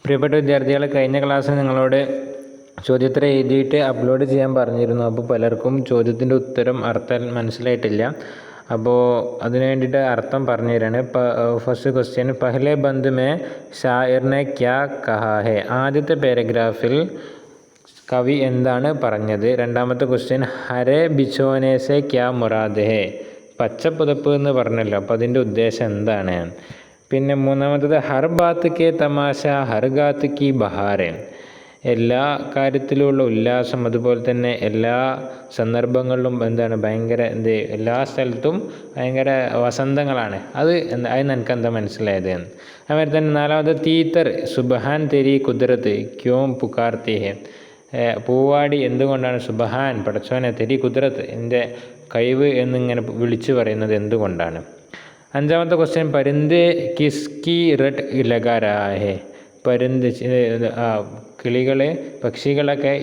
പ്രിയപ്പെട്ട വിദ്യാർത്ഥികളെ, കഴിഞ്ഞ ക്ലാസ്സിൽ നിങ്ങളോട് ചോദ്യോത്തരം എഴുതിയിട്ട് അപ്ലോഡ് ചെയ്യാൻ പറഞ്ഞിരുന്നു. അപ്പോൾ പലർക്കും ചോദ്യത്തിൻ്റെ ഉത്തരം അർത്ഥം മനസ്സിലായിട്ടില്ല. അപ്പോൾ അതിനു വേണ്ടിയിട്ട് അർത്ഥം പറഞ്ഞു തരാണ്. ഫസ്റ്റ് ക്വസ്റ്റ്യൻ, പഹലെ ബന്ദ് മേ ഷായറിനെ ക്യാ കഹാ ഹെ. ആദ്യത്തെ പാരഗ്രാഫിൽ കവി എന്താണ് പറഞ്ഞത്? രണ്ടാമത്തെ ക്വസ്റ്റ്യൻ, ഹരെ ബിച്ചോനെ സെ ക്യാ മുറാദ് ഹെ. പച്ചപ്പുതപ്പ് എന്ന് പറഞ്ഞല്ലോ, അപ്പോൾ അതിൻ്റെ ഉദ്ദേശം എന്താണ്? പിന്നെ മൂന്നാമത്തത്, ഹർ ബാത്ത് കെ തമാശ ഹർ ഗാത്ത് കി ബഹാരെ. എല്ലാ കാര്യത്തിലുമുള്ള ഉല്ലാസം, അതുപോലെ തന്നെ എല്ലാ സന്ദർഭങ്ങളിലും ഭയങ്കര എല്ലാ സ്ഥലത്തും ഭയങ്കര വസന്തങ്ങളാണ്. അത് നിനക്ക് എന്താ മനസ്സിലായത്? അതുപോലെ തന്നെ നാലാമത്, തീത്തർ സുബഹാൻ തെരി കുദരത്ത് ക്യോം പുകാർത്തി ഹെ. പൂവാടി എന്തുകൊണ്ടാണ് സുബഹാൻ പടച്ചോനെ തെരി കുദരത്ത് എൻ്റെ കഴിവ് എന്നിങ്ങനെ വിളിച്ചു പറയുന്നത് എന്തുകൊണ്ടാണ്? അഞ്ചാമത്തെ ക്വസ്റ്റ്യൻ, പരിന്ത് കിസ്കി റട്ട് ലഗാ രഹാ ഹെ. പരിന്ത് കിളികളെ പക്ഷികളൊക്കെ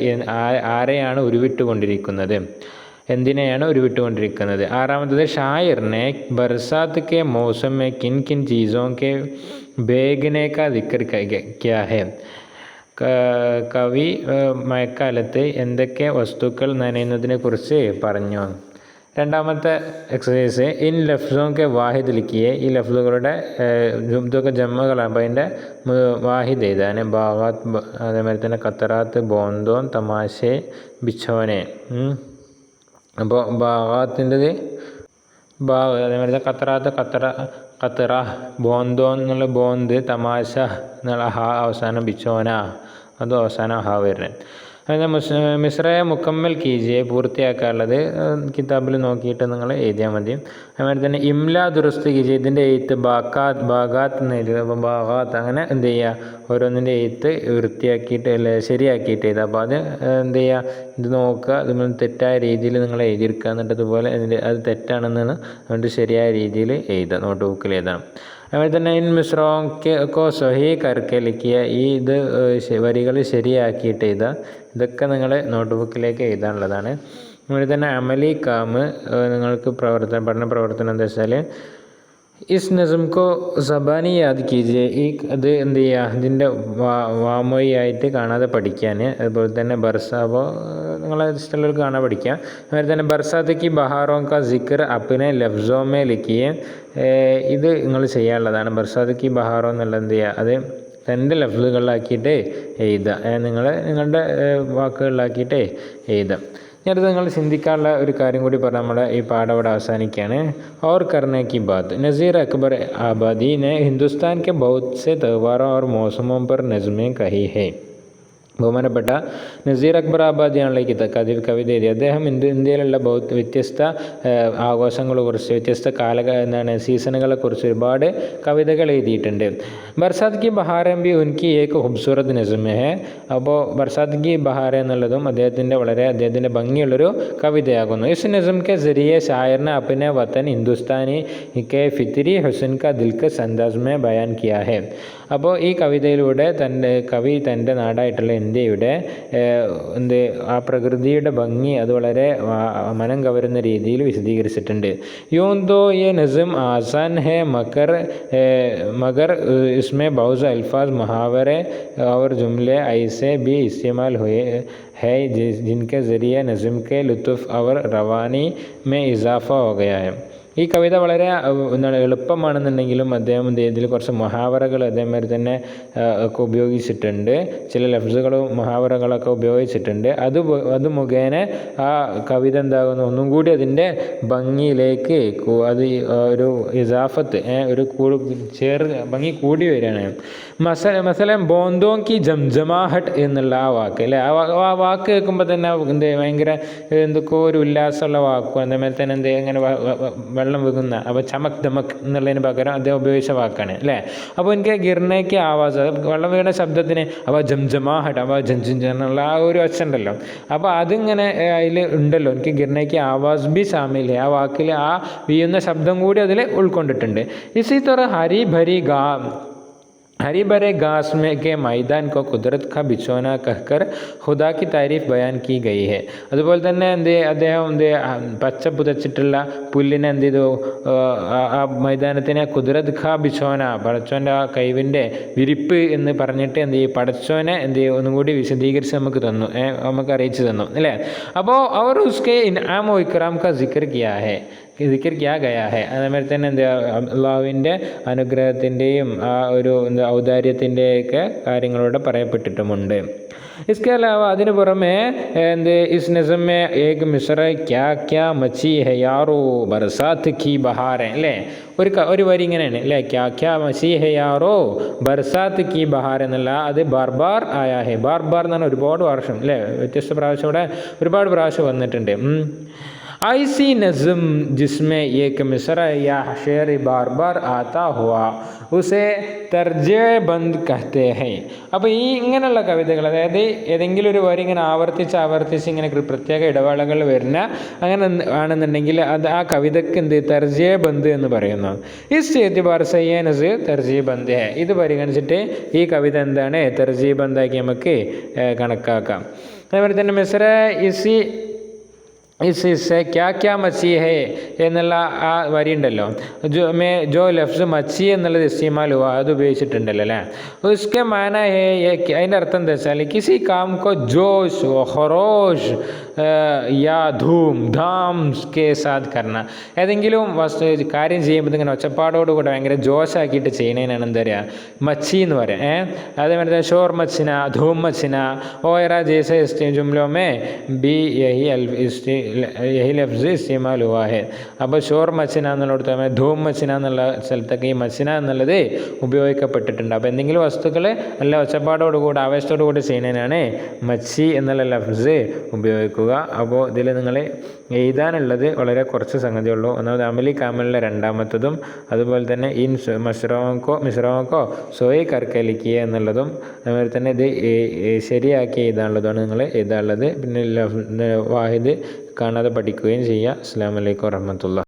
ആരെയാണ് ഉരുവിട്ടുകൊണ്ടിരിക്കുന്നത്? എന്തിനെയാണ് ഉരുവിട്ടുകൊണ്ടിരിക്കുന്നത്? ആറാമത്തത്, ഷായറിനെ ബർസാത്ത് കെ മൗസം മേ കിൻ കിൻ ചീസോं के ഭേഗനെ കാ ദിക്ർ ക്യാ ഹെ. കവി മഴക്കാലത്ത് എന്തൊക്കെ വസ്തുക്കൾ നനയുന്നതിനെ കുറിച്ച് പറഞ്ഞു? രണ്ടാമത്തെ എക്സസൈസ്, ഇൻ ലഫ്സോं के വാഹിദ് ലിഖിയെ. ഈ ലഫ്ലുകളുടെ ഇതൊക്കെ ജമ്മകളാണ്, അപ്പോൾ അതിൻ്റെ വാഹിദ് എഴുതാൻ. ബാഗാത്ത്, അതേമാതിരി തന്നെ ഖത്തറാത്ത്, ബോന്തോൻ, തമാശെ, ബിച്ചോനെ. അപ്പോൾ ബാഗാത്തിൻ്റെത് ബാഗ്, അതേമാതിരി ഖത്തറാത്ത് ഖത്തറ, ബോന്തോൻ എന്നുള്ള ബോന്ത്, തമാശ എന്നുള്ള ഹ അവസാനം, ബിച്ചോന അത് അവസാനം ഹ വരുന്നത്. അതിന് മിസ്രയെ മുക്കമ്മൽ കീജിയെ, പൂർത്തിയാക്കാനുള്ളത് കിതാബിൽ നോക്കിയിട്ട് നിങ്ങൾ എഴുതിയാൽ മതി. അതുപോലെ തന്നെ ഇംല ദുരസ്ത് കീജിയെ, ഇതിൻ്റെ എഴുത്ത് ബാഗാത്ത് എന്ന് എഴുതുക. അപ്പോൾ ബാഗാത്ത് അങ്ങനെ എന്ത് ചെയ്യുക, ഓരോന്നിൻ്റെ എഴുത്ത് വൃത്തിയാക്കിയിട്ട് ശരിയാക്കിയിട്ട് എഴുതുക. അപ്പോൾ അത് എന്ത് ചെയ്യുക, ഇത് നോക്കുക, അതുപോലെ തെറ്റായ രീതിയിൽ നിങ്ങൾ എഴുതിയെടുക്കുക. എന്നിട്ട് അതുപോലെ അത് തെറ്റാണെന്നാണ് അതുകൊണ്ട് ശരിയായ രീതിയിൽ എഴുതുക, നോട്ട് ബുക്കിൽ എഴുതണം. അതുപോലെ തന്നെ ഇൻ മിസ്രോക്കോ സഹി കർക്കെ ലിഖിയ. ഈ ഇത് വരികൾ ശരിയാക്കിയിട്ട് എഴുതുക. ഇതൊക്കെ നിങ്ങൾ നോട്ട് ബുക്കിലേക്ക് എഴുതാനുള്ളതാണ്. അതുപോലെ തന്നെ അമലി കാമ്, നിങ്ങൾക്ക് പഠന പ്രവർത്തനം എന്താ വെച്ചാൽ, ഇസ് നസ്മോ സബാനി യാദ് കീജിയെ. ഈ അത് എന്ത് ചെയ്യുക, ഇതിൻ്റെ വാമൊഴിയായിട്ട് കാണാതെ പഠിക്കാൻ. അതുപോലെ തന്നെ ബർസാബോ നിങ്ങളെ ഇഷ്ടമുള്ളവർക്ക് കാണാൻ പഠിക്കാം. അതുപോലെ തന്നെ ബർസാത്ത് കി ബഹാറോ കാ സിക്ർ അപ്നെ ലഫ്സോ മേ ലിഖിയെ. ഇത് നിങ്ങൾ ചെയ്യാനുള്ളതാണ്. ബർസാത്ത് കി ബഹാറോ എന്നുള്ളത് എന്ത് ചെയ്യുക, അത് തൻ്റെ ലഫ്ലുകളിലാക്കിയിട്ട് എഴുതുക. നിങ്ങളുടെ വാക്കുകളിലാക്കിയിട്ട് എഴുതുക. ഞാനത് നിങ്ങൾ ചിന്തിക്കാനുള്ള ഒരു കാര്യം കൂടി പറഞ്ഞാൽ നമ്മുടെ ഈ പാഠം ഇവിടെ അവസാനിക്കുകയാണ്. और करने की बात, नज़ीर अकबर आबादी ने हिंदुस्तान के बहुत से त्योहारों और मौसमों पर नज़में कही है. ബഹുമാനപ്പെട്ട നസീർ അക്ബർ ആബാദിയാണല്ലോ ഈ കവിത എഴുതി. അദ്ദേഹം ഇന്ത്യയിലുള്ള വ്യത്യസ്ത ആഘോഷങ്ങളെക്കുറിച്ച്, വ്യത്യസ്ത സീസണുകളെക്കുറിച്ച് ഒരുപാട് കവിതകൾ എഴുതിയിട്ടുണ്ട്. ബർസാത്ത് കി ബഹാരം ബി ഉൻകി ഏക് ഖൂബ്സൂരത് നസ്മ ഹെ. അപ്പോൾ ബർസാത്ത് കി ബഹാര എന്നുള്ളതും അദ്ദേഹത്തിൻ്റെ ഭംഗിയുള്ളൊരു കവിതയാകുന്നു. ഇസ് നസ്മ കെ സരിയെ ഷായറിനെ അപ്നെ വതൻ ഹിന്ദുസ്ഥാനി കെ ഫിത്രി ഹുസ്ൻ കാ ദിൽക്കസ് അന്ദാസ് മേ ബയാൻ കിയാ ഹെ. അപ്പോൾ ഈ കവിതയിലൂടെ കവി തൻ്റെ നാടായിട്ടുള്ള ഇന്ത്യയുടെ ആ പ്രകൃതിയുടെ ഭംഗി അത് വളരെ മനം കവരുന്ന രീതിയിൽ വിശദീകരിച്ചിട്ടുണ്ട്. യൂന്തോ യെ നസ്ം ആസാൻ ഹെ മഗർ ഇസ്മേ ബൗസ് അൽഫാസ് മുഹാവരെ और जुमले ऐसे भी इस्तेमाल हुए है जिनके ज़रिए नज़्म के लुत्फ़ और रवानी में इजाफ़ा हो गया है. ഈ കവിത വളരെ എളുപ്പമാണെന്നുണ്ടെങ്കിലും അദ്ദേഹം ഇതിൽ കുറച്ച് മുഹാവറകൾ അതേമാതിരി തന്നെ ഒക്കെ ഉപയോഗിച്ചിട്ടുണ്ട്. ചില ലഫ്സുകളും മുഹാവറകളൊക്കെ ഉപയോഗിച്ചിട്ടുണ്ട്. അത് മുഖേന ആ കവിത എന്താകുന്നു, ഒന്നും കൂടി അതിൻ്റെ ഭംഗിയിലേക്ക് അത് ഒരു ഇസാഫത്ത് ഒരു ഭംഗി കൂടി വരികയാണ്. മസലൻ ബോന്തോം കി ജംജമാഹട്ട് എന്നുള്ള ആ വാക്ക് അല്ലേ, ആ വാക്ക് കേൾക്കുമ്പോൾ തന്നെ ഭയങ്കര എന്തൊക്കെ ഒരു ഉല്ലാസമുള്ള വാക്കും അതേമാതിരി തന്നെ ഇങ്ങനെ വെള്ളം വെക്കുന്ന, അപ്പോൾ ചമക് ദമക് എന്നുള്ളതിന് പകരം അദ്ദേഹം ഉപയോഗിച്ച വാക്കാണ് അല്ലേ. അപ്പോൾ എനിക്ക് ഗിർനയ്ക്ക് ആവാസ്, വെള്ളം വീണ ശബ്ദത്തിന് അവ ജംജമാഹട്ട് അവ എന്നുള്ള ആ ഒരു ഒച്ചുണ്ടല്ലോ, അപ്പോൾ അതിങ്ങനെ അതിൽ ഉണ്ടല്ലോ. എനിക്ക് ഗിർനയ്ക്ക് ആവാസ് ബി ഷാമിൽ, ആ വാക്കിൽ ആ വീഴുന്ന ശബ്ദം കൂടി അതിൽ ഉൾക്കൊണ്ടിട്ടുണ്ട്. ഇസി തറ हरी भरे घास में के मैदान को कुदरत का बिछोना कहकर ഖുദാ की താരീഫ് ബയാൻ की गई है. അതുപോലെ തന്നെ അദ്ദേഹം പച്ച പുതച്ചിട്ടുള്ള പുല്ലിനെ എന്ത് ചെയ്തു, ആ മൈതാനത്തിനെ കുദരത് ഖാ ബിച്ചോന, പടച്ചോൻ്റെ ആ കൈവിൻ്റെ വിരിപ്പ് എന്ന് പറഞ്ഞിട്ട് എന്ത് ചെയ്യും, പടച്ചോനെ എന്ത് ചെയ്യും ഒന്നും കൂടി വിശദീകരിച്ച് നമുക്ക് തന്നു, നമുക്ക് അറിയിച്ചു തന്നു അല്ലേ. അപ്പോൾ അവർ ഉസ്കെ ഇൻആം വ ഇക്റാം കാ സിക്ർ കിയാ ഹെ, ദിക്ർ കിയാ ഗയാ ഹെ. അതേമാതിരി തന്നെ എന്താ അള്ളാഹുവിൻ്റെ അനുഗ്രഹത്തിൻ്റെയും ആ ഒരു ഔദാര്യത്തിൻ്റെയൊക്കെ കാര്യങ്ങളോട് പറയപ്പെട്ടിട്ടുമുണ്ട്. इसके अलावा അതിന് പുറമെ इस नज़म में एक मिसर क्या क्या मची है यारो बरसात की बहार है അല്ലേ. ഒരു വരി ഇങ്ങനെയാണ് അല്ലേ, ക്യാ ക്യാ മച്ചി ഹെ യാറോ ബർസാത്ത് കി ബഹാർ എന്നുള്ള, അത് ബാർ ബാർ ആയാ ഹെ. ബാർ ബാർ എന്ന് പറഞ്ഞാൽ ഒരുപാട് പ്രാവശ്യം അല്ലേ, വ്യത്യസ്ത പ്രാവശ്യം ഇവിടെ ഒരുപാട് പ്രാവശ്യം വന്നിട്ടുണ്ട്. ऐसी नज़म जिसमें एक मिसरा या शेर बार बार आता हुआ उसे തർജേ ബന്ദ് കഹ്തേ ഹൈ. അപ്പോൾ ഈ ഇങ്ങനെയുള്ള കവിതകൾ, അതായത് ഏതെങ്കിലും ഒരു വരി ഇങ്ങനെ ആവർത്തിച്ച് ഇങ്ങനെ പ്രത്യേക ഇടവേളകൾ വരുന്ന അങ്ങനെ ആണെന്നുണ്ടെങ്കിൽ അത് ആ കവിതയ്ക്ക് എന്ത് തർജേ ബന്ദ് എന്ന് പറയുന്നു. ഇസ് എത്തിബാർ സയ്യാനസ് തർജീ ബന്ദ് ഹെ. ഇത് പരിഗണിച്ചിട്ട് ഈ കവിത എന്താണ് തർജീ ബന്ധാക്കി നമുക്ക് കണക്കാക്കാം. അതേപോലെ തന്നെ മിസ്ര इससे क्या क्या मच्छी है എന്നുള്ള ആ വരി ഉണ്ടല്ലോ, ജോ ലഫ്സ് മച്ചി എന്നുള്ളത് ഇസ്തിമാൽ ഹുവ, അത് ഉപയോഗിച്ചിട്ടുണ്ടല്ലോ അല്ലേ. ഉസ്കെ മാന ഹേ, അതിൻ്റെ അർത്ഥം എന്താ വെച്ചാൽ കിസി കാം കോ ജോഷ് ഖറോഷ് യാ ധൂം ധാം കെ സാത്ത് കർണ. ഏതെങ്കിലും കാര്യം ചെയ്യുമ്പോൾ ഇങ്ങനെ ഒച്ചപ്പാടോടുകൂടെ ഭയങ്കര ജോഷാക്കിയിട്ട് ചെയ്യുന്നതിനാണ് എന്താ പറയുക മച്ചി എന്ന് പറയാം. അതേമാതിരി തന്നെ ഷോർ മച്ചിന, ധൂം മച്ചിന, ഓയറ ജേസ ജുംലോ മേ ബി യഹി ലഫ്സ് ഇസ്തിമാൽ ഹുവാ ഹെ. അപ്പോൾ ഷോർ മച്ചിന എന്നുള്ളിടത്ത് ധൂം മച്ചിന എന്നുള്ള സ്ഥലത്തൊക്കെ ഈ മച്ചിന എന്നുള്ളത് ഉപയോഗിക്കപ്പെട്ടിട്ടുണ്ട്. അപ്പോൾ എന്തെങ്കിലും വസ്തുക്കൾ നല്ല ഒച്ചപ്പാടോടുകൂടി ആവേശത്തോടുകൂടി ചെയ്യുന്നതിനാണ് മച്ചി എന്നുള്ള ലഫ്സ് ഉപയോഗിക്കുക. അപ്പോൾ ഇതിൽ നിങ്ങൾ എഴുതാനുള്ളത് വളരെ കുറച്ച് സംഗതിയുള്ളൂ. ഒന്നാമത് അമലി കാമലിലെ രണ്ടാമത്തതും അതുപോലെ തന്നെ ഇൻ മിശ്രമക്കോ സോയി കർക്കലിക്കുക എന്നുള്ളതും അതുപോലെ തന്നെ ഇത് ശരിയാക്കി എഴുതാനുള്ളതാണ് നിങ്ങൾ എഴുതാനുള്ളത്. പിന്നെ വാഹിദ് കാണാതെ പഠിക്കുകയും ചെയ്യുക. അസ്സലാമു അലൈക്കും വറഹ്മത്തുള്ളാഹി.